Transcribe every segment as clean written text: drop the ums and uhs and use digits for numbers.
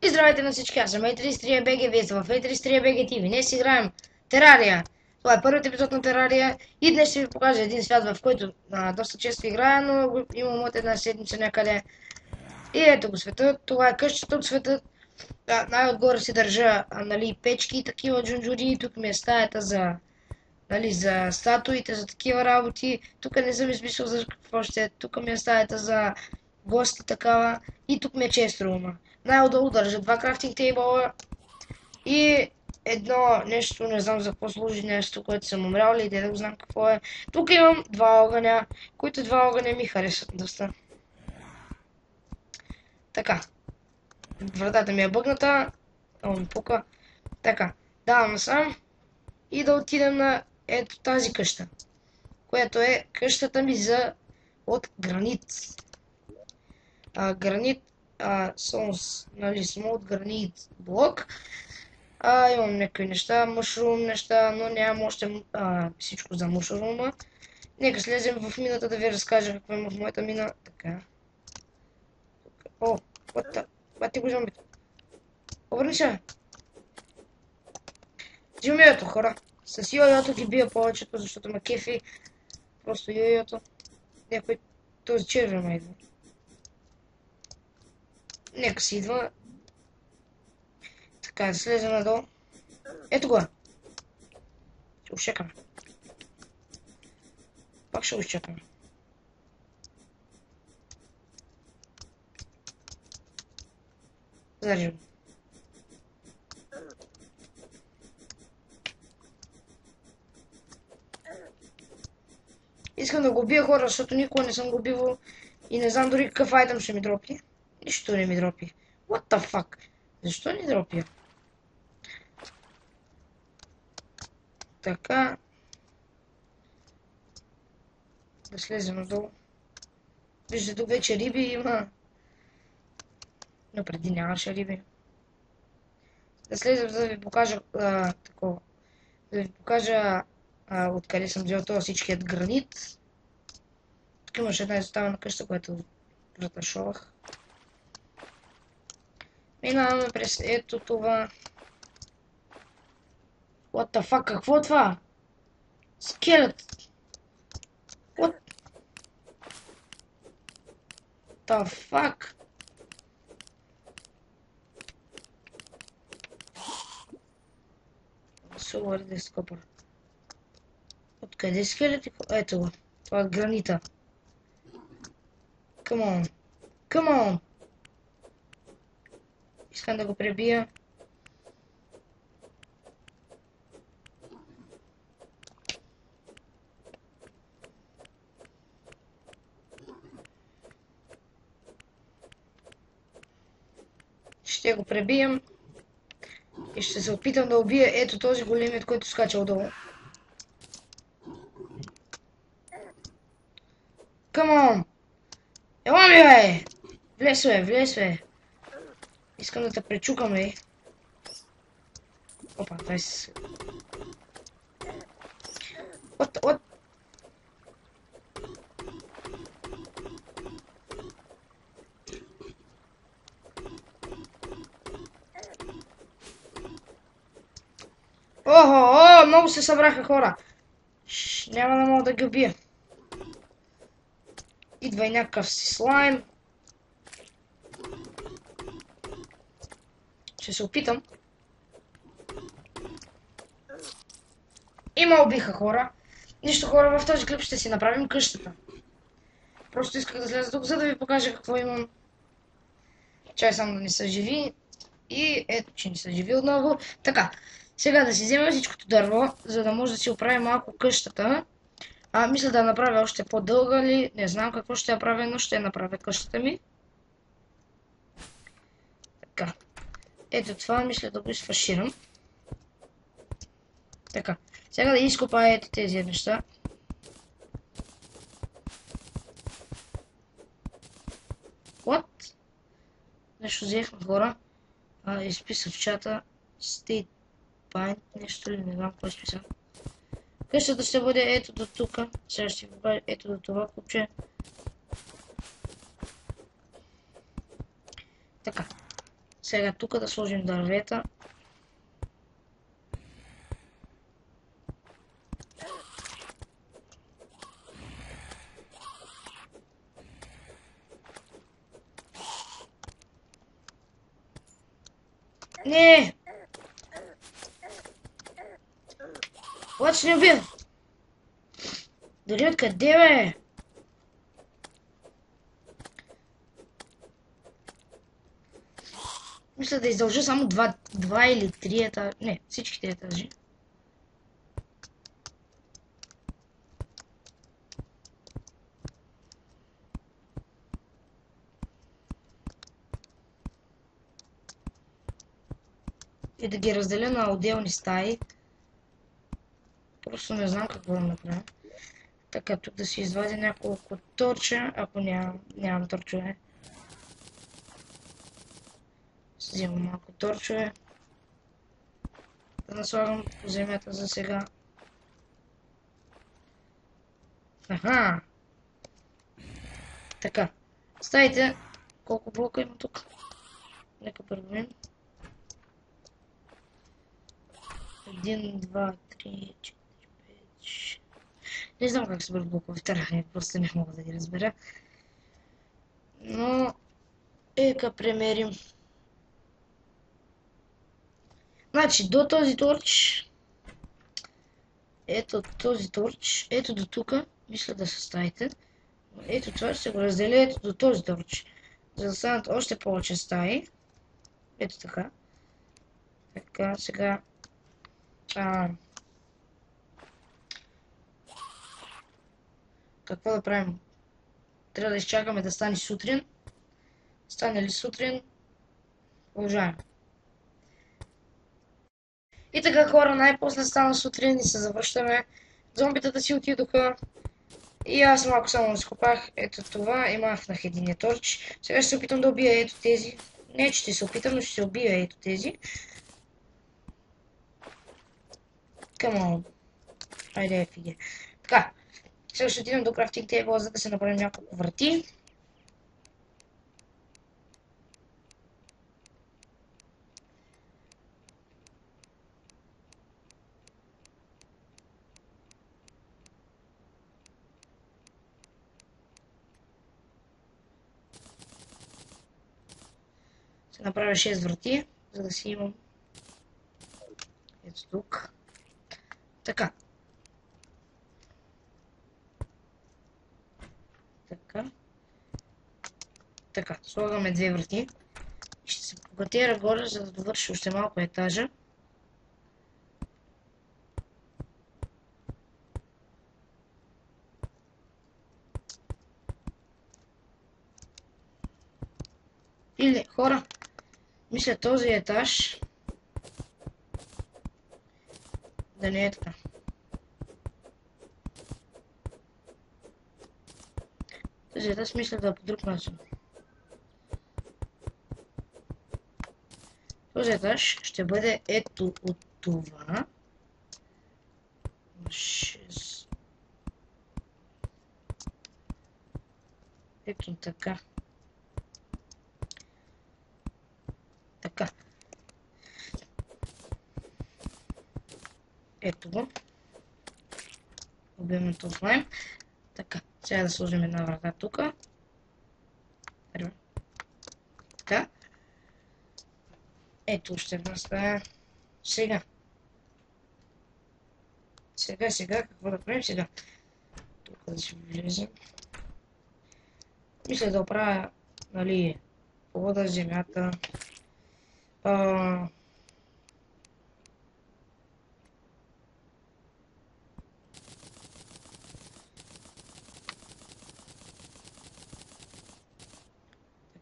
И здравейте на всички, аз съм A33BG, вие сте в A33BG TV. Днес играем Терария. Това е първият епизод на Терария и днес ще ви покажа един свят, в който доста често играя, но имам от една седмица някъде. И ето го света, това е къщата от света. Най-отгоре се държа печки и такива джунджури. Тук ми е стаята за статуите, за такива работи. Тук не съм измислил за какво ще е. Тук ми е стаята за гости такава. И тук ми е честрума. Най-отдолу държа два крафтинг тейбъла и едно нещо, не знам за какво служи, нещо, което съм умрял или да го знам какво е. Тук имам два огъня, които два огъня ми харесват доста. Така. Вратата ми е бъгната. Много ми пука. Така. Давам насам. И да отидем на ето тази къща. Което е къщата ми от гранит. Гранит смолт гранит блок. Имам някакви неща, мушрум неща, но нямам още всичко за мушрума. Нека слезем в мината да ви разкажа какво има в моята мина. Така. О, бати го зомбито. Обърни се. Взимам йойото, хора. С йойото ги бия повечето, защото ме кефи. Просто йойото. Някой този червен ме идва. Нека си идва. Така, да слезем надолу. Ето го. Ще го чекаме. Пак ще го чекаме. Зарежи го. Искам да го бия, хора, защото никога не съм го бивал и не знам дори какъв айтъм ще ми дропи. Нищо не ми дропи. What the fuck? Защо ни дропи? Така. Да слезем надолу. Вижте, тук вече риби има. Но преди нямаше риби. Да слезем, за да ви покажа такова. Да ви покажа откъде съм взел това всичкият гранит. Тук имаше една изоставена къща, която разташовах. Минаваме през ето това. What the fuck, какво е това? Скелет! What the fuck? Супер дископър. Откъде скелети? Ето го. Това е гранита. Come on. Come on! Искам да го пребия. Ще го пребием. И ще се опитам да убия ето този големият, който скача отдолу. Come on! Ела ми, бе! Влез, бе, влез, бе! Искам да те пречукам, бе! Опа, дай се... What? Охо, много се събраха хора. Няма да мога да ги убия. Идва и някакъв си слайм. Ще се опитам. И ме убиха хора. Нищо хора, в този клип ще си направим къщата. Просто исках да сляза тук, за да ви покажа какво имам. Чай само да не са живи. И ето, че не са живи отново. Така, сега да си взема всичкото дърво, за да може да си оправим малко къщата. Мисля да направя още по-дълга ли, не знам какво ще я правя, но ще я направя къщата ми. Така, ето това мисля да го изфаширам. Така, сега да изкопая ето тези неща. What? Нещо взехме хора. Изписах в чата State Pint, нещо ли, не знам какво изписах. Къщата ще бъде ето до тук. Сега ще ви покажа ето до това купче. Така. Сега тук да сложим дървета. Не! Обаче не убил! Дали откъде, бе? Мисля да издължа само два или три етажа. Не, всичките етажи. И да ги разделя на отделни стаи. Просто не знам какво да направя. Така, тук да си извадя няколко торча, ако нямам торчове. Взимам малко торчове. Да наслагам по земята за сега. Аха! Така. Стаите. Колко блока има тук? Нека проверим. 1, 2, 3, 4, 5, 6. Не знам как се бързо блокове в Terraria, просто не мога да ги разбера. Но, ека премерим. Значи, до този торч, ето този торч, ето до тук, мисля да са стаите. Ето това ще го разделя ето до този торч, за да станат още повече стаи. Ето така. Така, сега... Какво да правим? Трябва да изчакаме да стане сутрин. Стане ли сутрин? Продължаваме. И така, хора, най-после стана сутрин и се завръщаме. Зомбитата си отидоха. И аз малко само изкопах ето това и махнах единия торч. Сега ще се опитам да убия ето тези. Не, че ще се опитам, но ще се убия ето тези. Come on. Айде, ефиге. Така. Сега ще отидем до крафтинг тейбъл, за да се направим няколко врати. Ще направя 6 врати, за да си имам ето тук. Така. Така. Така. Слагаме 2 врати. Ще се покатера горе, за да довърши още малко етажа. Или, хора, мисля този етаж да не е така. Този етаж мисля да е по друг начин. Този етаж ще бъде ето от това. 6. Ето така. Така. Ето го. Обемното офлайн. Така. Сега да сложим една врата тук. Така. Ето още една стая. Сега. Сега. Какво да правим сега? Тук да си влезем. Мисля да оправя, нали, пода, земята.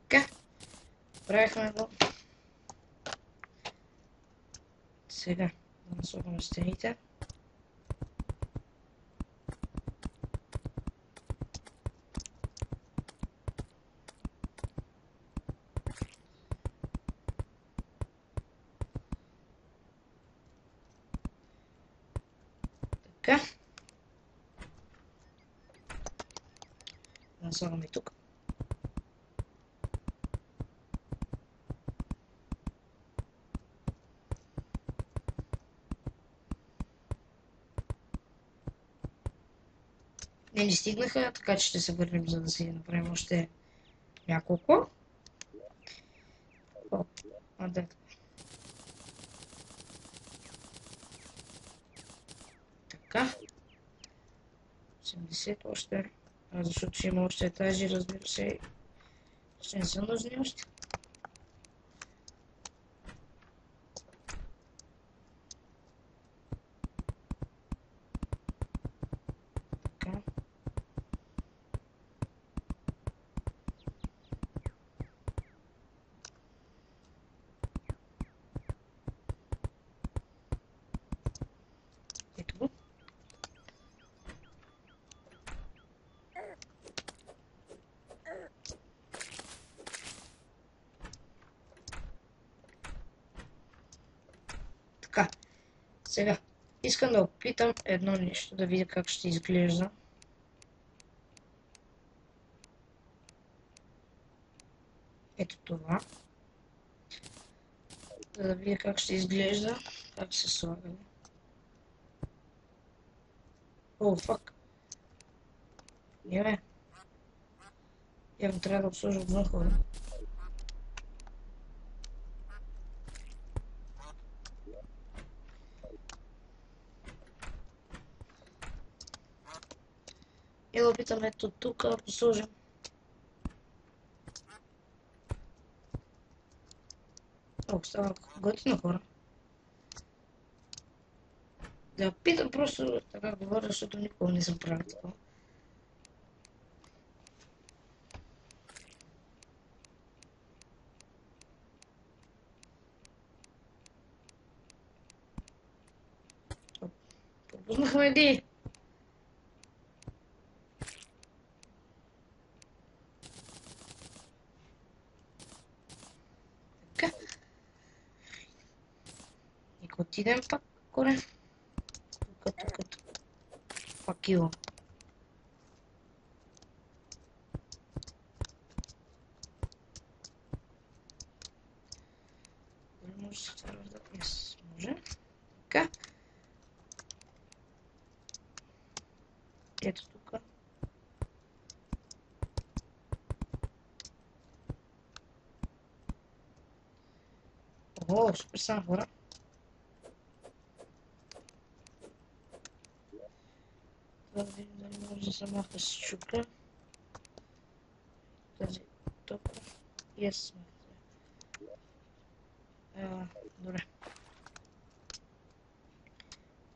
Така. Правихме го. Сега да наслагаме стените. Така. Да наслагаме и тук. не ни стигнаха, така че ще се върнем, за да си направим още няколко. О, да. Така. 80 още. Защото ще има още етажи, разбира се. Ще не са нужни още. Така. Ето го. Така. Сега. Искам да опитам едно нещо, да видя как ще изглежда. Ето това. За да видя как ще изглежда. Как се слага. О, фак. Не бе. Явно трябва да обслужа отвън хора. И да опитам ето тук да послужим. О, става готино хора. Да питам просто така говоря, защото никога не съм правил такова. Пропуснахме един. Така. Нека отидем пак горе. Тук. Пак имам. Дали може да се отваря да... Yes, може. Така. Ето тук. О, супер сам хора. Да видим дали може да се маха с чука. Тази тук. Yes. Добре.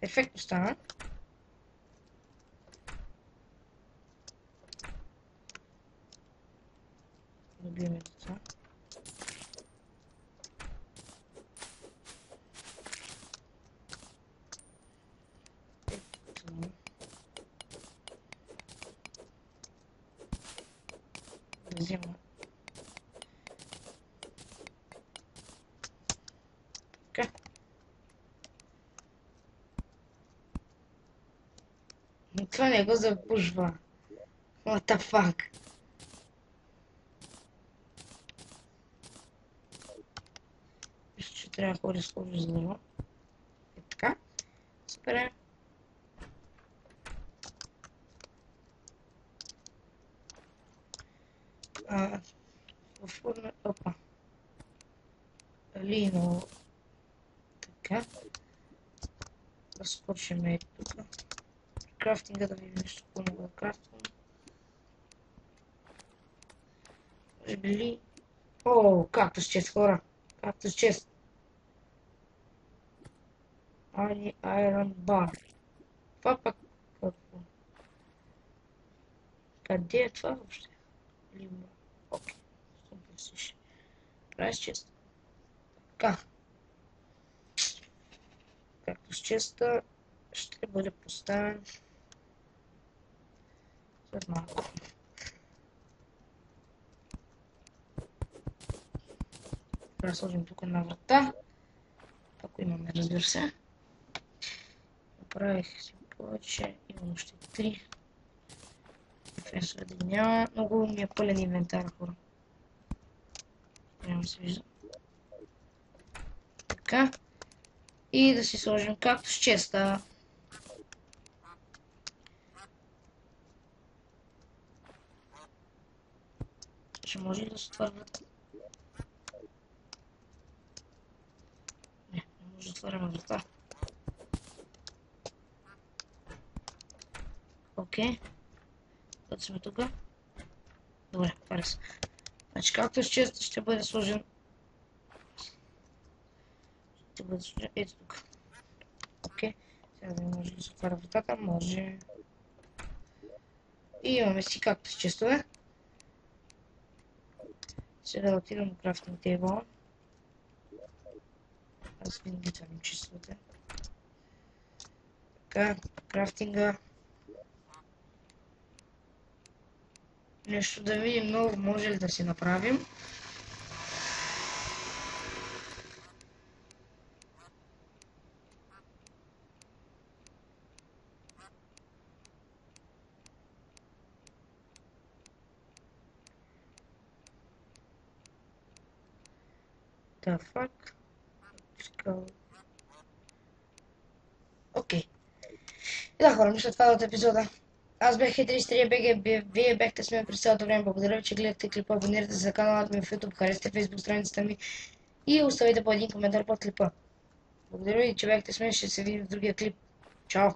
Перфектно стана. Добиеме деца. Да взема. Така. Това не го запушва. What the fuck? Мисля, че трябва да ходя сложи за дърво. Е така. Супер е. В форма... Опа. Лино. Така. Да скочим и тук. Крафтинга да видим нещо по-много да крафтвам. Може би ли... О, както с чест хора. Както с чест. Iron Bar. Това пак какво? Къде е това въобще? Окей. Прави с чест. Така. Както с честа ще бъде поставен след малко. Трябва да сложим тук една врата. Ако имаме, разбира се. Направих си повече. Имам още 3. Фенсове да няма. Много ми е пълен инвентар, хора. Няма се вижда. Така. И да си сложим както с честа. може ли да се отваря врата? Не може да отваряме врата. Окей. Като сме тук. Добре, хареса. Значи както често ще бъде сложен. Ето тук. Окей. Сега да може да се отваря вратата. Може. И имаме си както честове. Сега да отидем до крафтинг тейбъл. Аз винаги отварям честовете. Така, крафтинга. Нещо да видим ново може ли да си направим. The fuck? Окей. И да, хора, мисля това е от епизода. Аз бях Хитристрия БГ, вие бяхте с мен през цялото време. Благодаря ви, че гледахте клипа, абонирайте се за каналът ми в YouTube, харесайте Facebook страницата ми и оставите по един коментар под клипа. Благодаря ви, че бяхте с мен, ще се видим в другия клип. Чао!